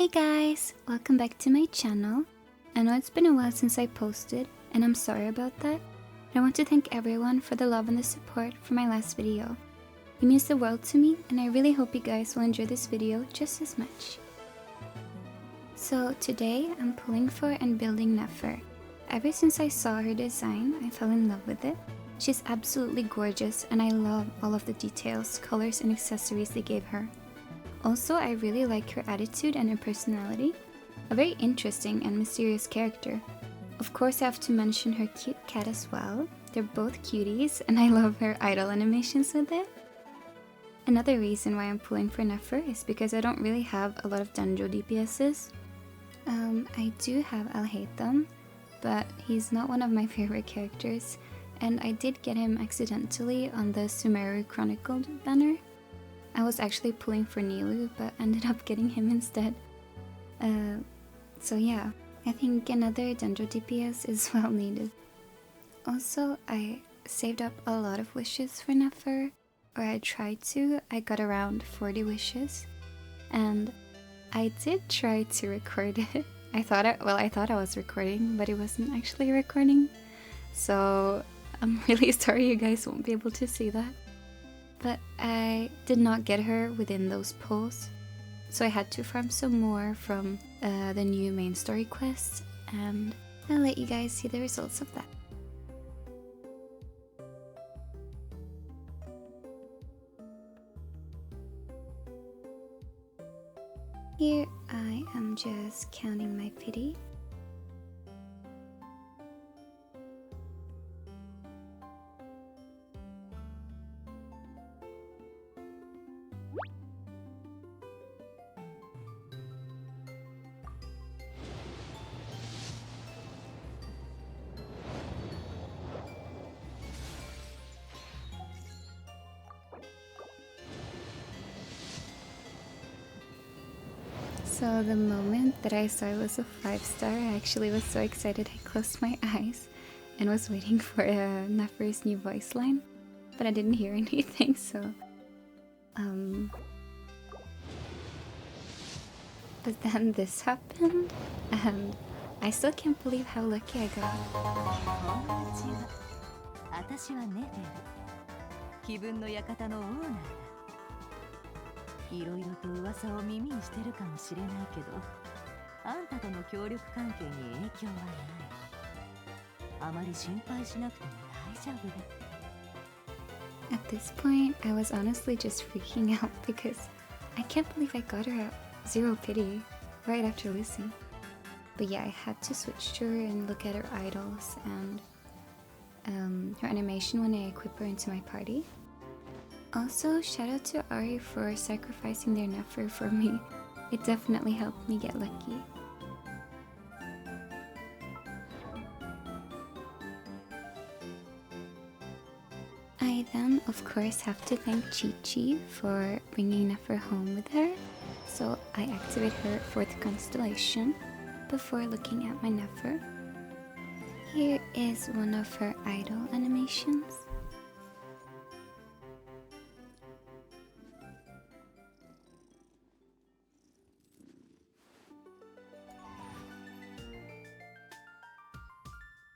Hey guys, welcome back to my channel. I know it's been a while since I posted, and I'm sorry about that. I want to thank everyone for the love and the support for my last video. It means the world to me, and I really hope you guys will enjoy this video just as much. So today, I'm pulling for and building Nefer. Ever since I saw her design, I fell in love with it. She's absolutely gorgeous, and I love all of the details, colors, and accessories they gave her. Also, I really like her attitude and her personality. A very interesting and mysterious character. Of course, I have to mention her cute cat as well. They're both cuties, and I love her idol animations with it. Another reason why I'm pulling for Nefer is because I don't really have a lot of Danjo DPSs. I do have Alhaitham, but he's not one of my favorite characters, and I did get him accidentally on the Sumeru Chronicled banner. I was actually pulling for Nilu, but ended up getting him instead. So yeah, I think another Danjo DPS is well needed. Also, I saved up a lot of wishes for Nefer, or I tried to. I got around 40 wishes, and I did try to record it. I thought I was recording, but it wasn't actually recording. So I'm really sorry you guys won't be able to see that. But I did not get her within those pulls, so I had to farm some more from the new main story quests, and I'll let you guys see the results of that. Here I am just counting my pity. So the moment that I saw it was a 5-star, I actually was so excited I closed my eyes and was waiting for Nefer's new voice line, but I didn't hear anything, so but then this happened, and I still can't believe how lucky I got. 私はネフェル。気分の館のオーナーだ。いろいろと噂を耳にしてるかもしれないけど、あんたとの協力関係に影響はない。あまり心配しなくても大丈夫だ。At this point, I was honestly just freaking out because I can't believe I got her at 0 pity right after losing. But yeah, I had to switch to her and look at her idols and her animation when I equip her into my party. Also, shout out to Ari for sacrificing their Nefer for me. It definitely helped me get lucky. I then, of course, have to thank Chi-Chi for bringing Nefer home with her. So I activate her 4th constellation before looking at my Nefer. Here is one of her idol animations.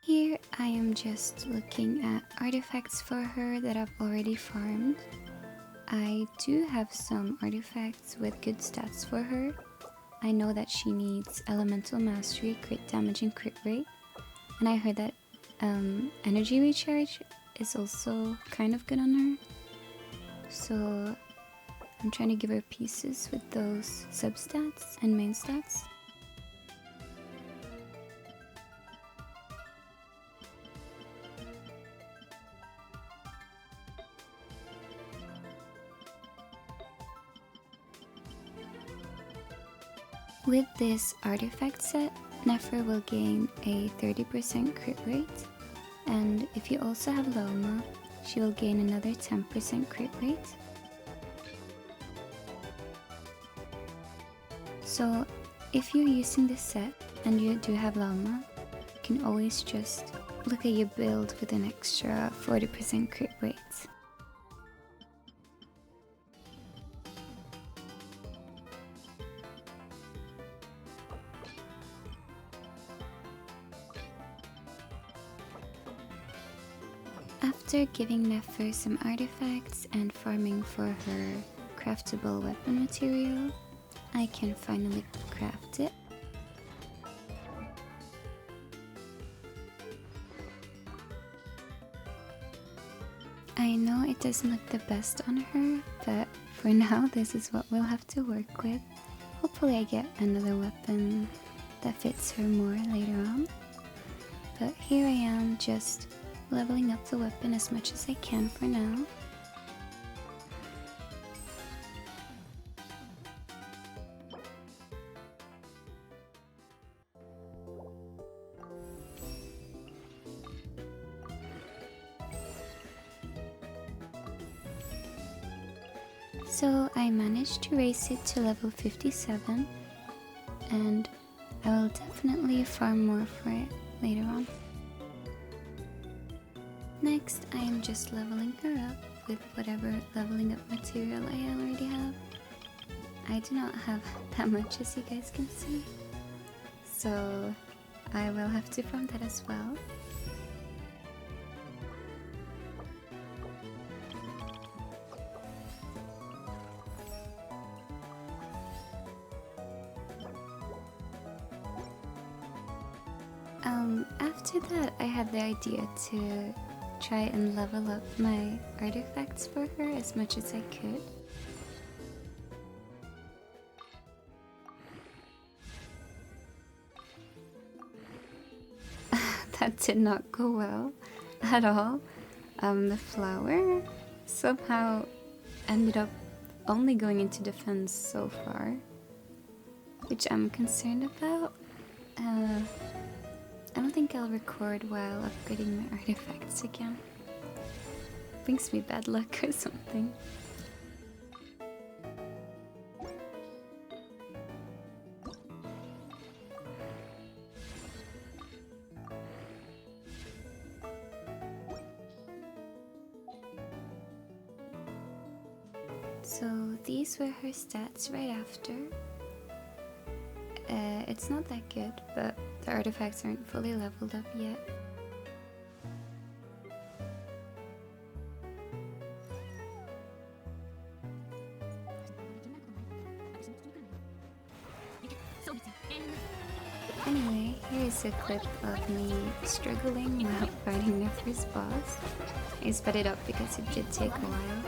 Here I am just looking at artifacts for her that I've already farmed. I do have some artifacts with good stats for her. I know that she needs elemental mastery, crit damage, and crit rate. And I heard that energy recharge is also kind of good on her. So I'm trying to give her pieces with those substats and main stats. With this artifact set, Nefer will gain a 30% crit rate, and if you also have Loma, she will gain another 10% crit rate. So if you're using this set and you do have Loma, you can always just look at your build with an extra 40% crit rate. After giving Nefer some artifacts and farming for her craftable weapon material, I can finally craft it. I know it doesn't look the best on her, but for now this is what we'll have to work with. Hopefully I get another weapon that fits her more later on. But here I am, just leveling up the weapon as much as I can for now. So I managed to raise it to level 57, and I will definitely farm more for it later on. Next, I am just leveling her up with whatever leveling up material I already have. I do not have that much, as you guys can see, so I will have to farm that as well. After that, I had the idea to try and level up my artifacts for her as much as I could. That did not go well at all. The flower somehow ended up only going into defense so far, which I'm concerned about. I don't think I'll record while upgrading my artifacts again. Brings me bad luck or something. So these were her stats right after. It's not that good, but the artifacts aren't fully leveled up yet. Anyway, here is a clip of me struggling while fighting Nefer's boss. I sped it up because it did take a while.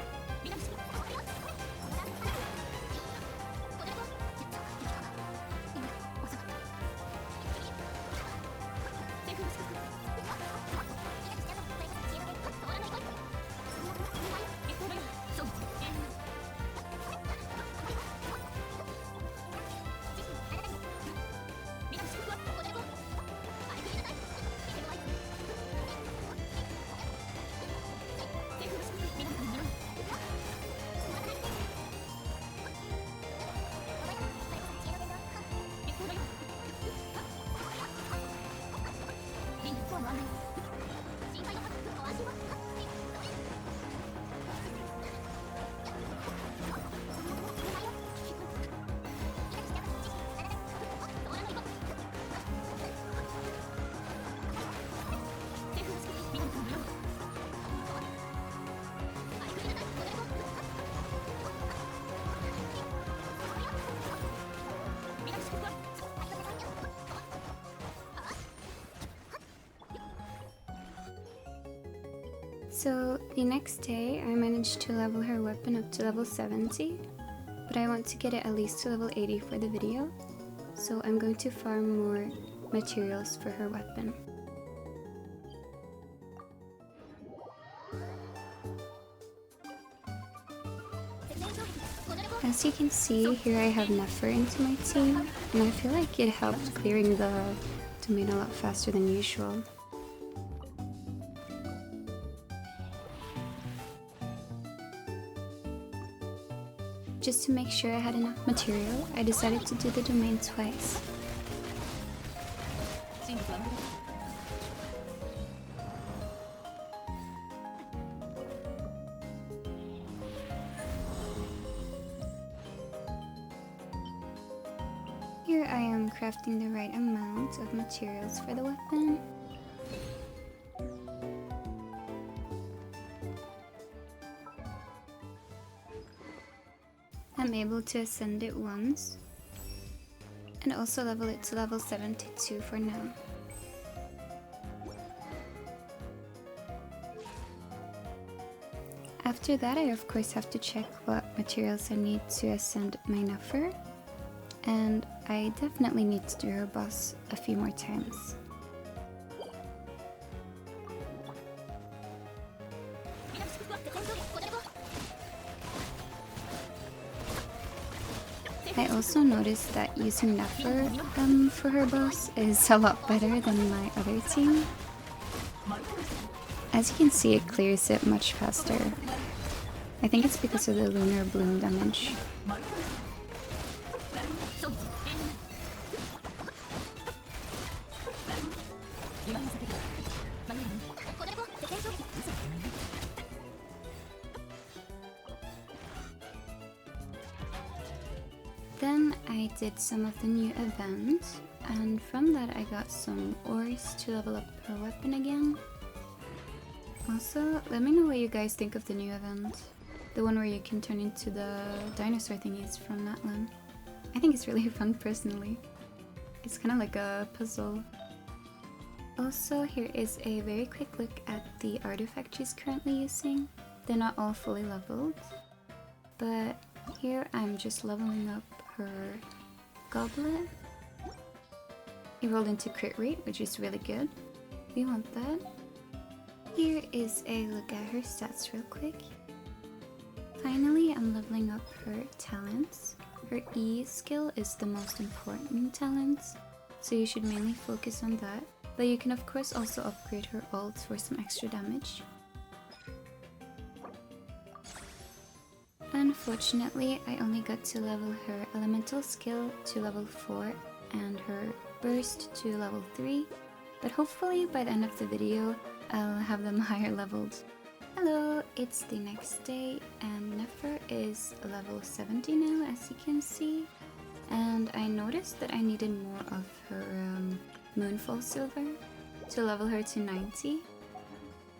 So the next day I managed to level her weapon up to level 70, but I want to get it at least to level 80 for the video, so I'm going to farm more materials for her weapon. As you can see, here I have Nefer into my team, and I feel like it helped clearing the domain a lot faster than usual. Just to make sure I had enough material, I decided to do the domain twice. Here I am crafting the right amount of materials for the weapon. I'm able to ascend it once, and also level it to level 72 for now. After that, I of course have to check what materials I need to ascend my Nefer, and I definitely need to do her boss a few more times. I also noticed that using Nefer for her boss is a lot better than my other team. As you can see, it clears it much faster. I think it's because of the lunar bloom damage. Then I did some of the new events, and from that I got some ores to level up her weapon again. Also, let me know what you guys think of the new event. The one where you can turn into the dinosaur thingies from that one. I think it's really fun personally. It's kind of like a puzzle. Also, here is a very quick look at the artifact she's currently using. They're not all fully leveled, but here I'm just leveling up her goblet. He rolled into crit rate, which is really good. We want that. Here is a look at her stats real quick. Finally, I'm leveling up her talents. Her E skill is the most important talent, so you should mainly focus on that. But you can of course also upgrade her ult for some extra damage. Unfortunately, I only got to level her elemental skill to level 4 and her burst to level 3, but hopefully by the end of the video I'll have them higher leveled. Hello, it's the next day and Nefer is level 70 now, as you can see, and I noticed that I needed more of her Moonfall Silver to level her to 90.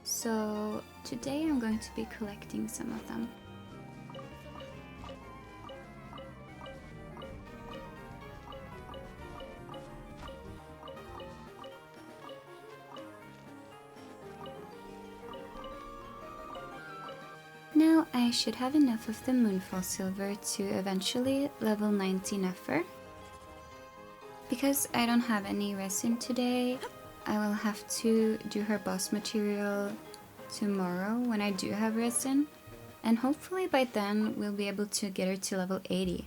So today I'm going to be collecting some of them. Now I should have enough of the Moonfall Silver to eventually level 90 Nefer. Because I don't have any resin today, I will have to do her boss material tomorrow when I do have resin, and hopefully by then we'll be able to get her to level 80.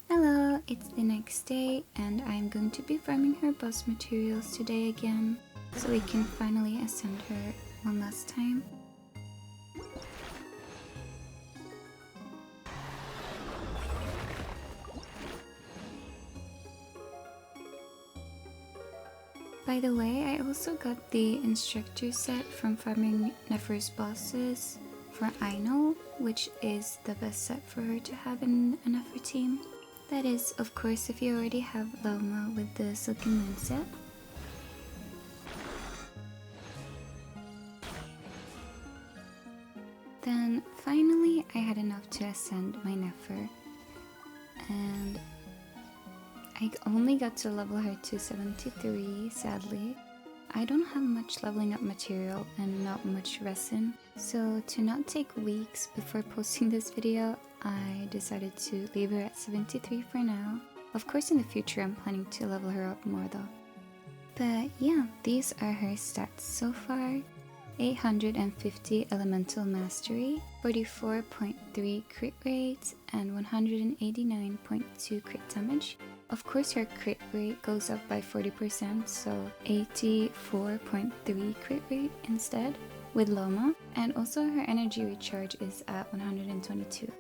Hello, it's the next day and I'm going to be farming her boss materials today again, so we can finally ascend her one last time. By the way, I also got the instructor set from farming Nefer's bosses for Aino, which is the best set for her to have in a Nefer team. That is, of course, if you already have Loma with the Silken Moon set. Then finally I had enough to ascend my Nefer, and I only got to level her to 73, sadly. I don't have much leveling up material and not much resin, so to not take weeks before posting this video, I decided to leave her at 73 for now. Of course in the future I'm planning to level her up more though. But yeah, these are her stats so far. 850 elemental mastery, 44.3 crit rate, and 189.2 crit damage. Of course her crit rate goes up by 40%, so 84.3 crit rate instead with Loma, and also her energy recharge is at 122.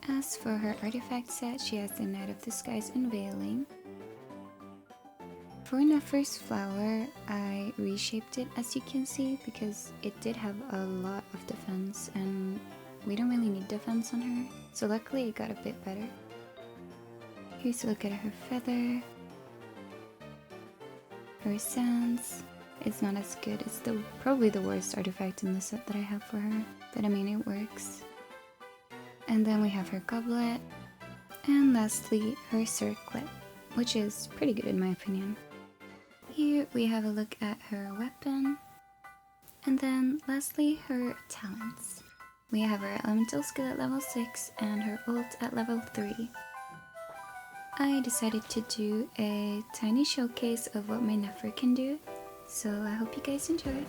As for her artifact set, she has the Night of the Skies Unveiling. For Nefer's flower, I reshaped it, as you can see, because it did have a lot of defense and we don't really need defense on her, so luckily it got a bit better. Here's a look at her feather. Her sands. It's not as good. It's probably the worst artifact in the set that I have for her, but I mean it works. And then we have her goblet. And lastly, her circlet, which is pretty good in my opinion. Here we have a look at her weapon. And then lastly, her talents. We have her elemental skill at level 6 and her ult at level 3. I decided to do a tiny showcase of what my Nefer can do, so I hope you guys enjoy.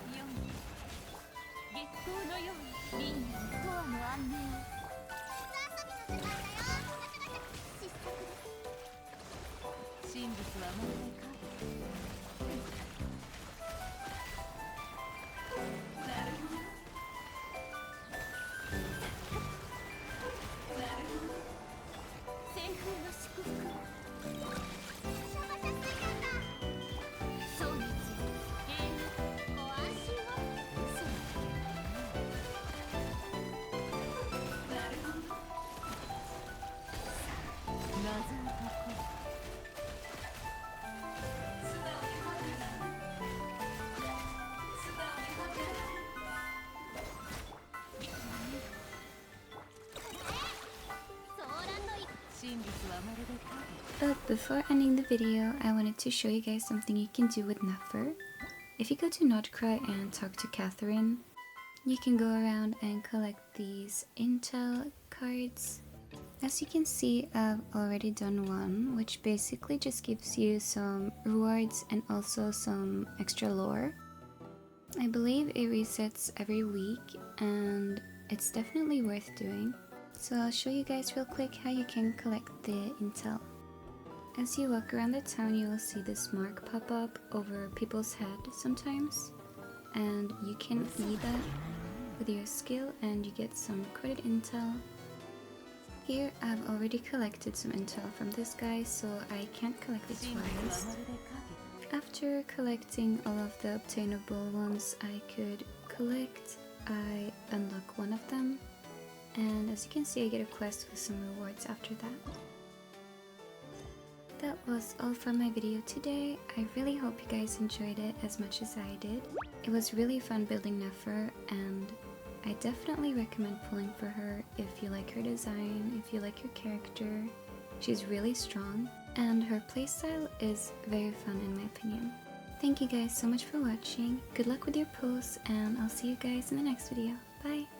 But before ending the video, I wanted to show you guys something you can do with Nefer. If you go to Notcry and talk to Catherine, you can go around and collect these intel cards. As you can see, I've already done one, which basically just gives you some rewards and also some extra lore. I believe it resets every week and it's definitely worth doing. So I'll show you guys real quick how you can collect the intel. As you walk around the town, you will see this mark pop up over people's head sometimes, and you can feed that with your skill and you get some credit intel. Here I've already collected some intel from this guy, so I can't collect it twice. After collecting all of the obtainable ones I could collect, I unlock one of them, and as you can see I get a quest with some rewards after that. That was all from my video today. I really hope you guys enjoyed it as much as I did. It was really fun building Nefer, and I definitely recommend pulling for her if you like her design, if you like her character. She's really strong, and her playstyle is very fun in my opinion. Thank you guys so much for watching, good luck with your pulls, and I'll see you guys in the next video. Bye!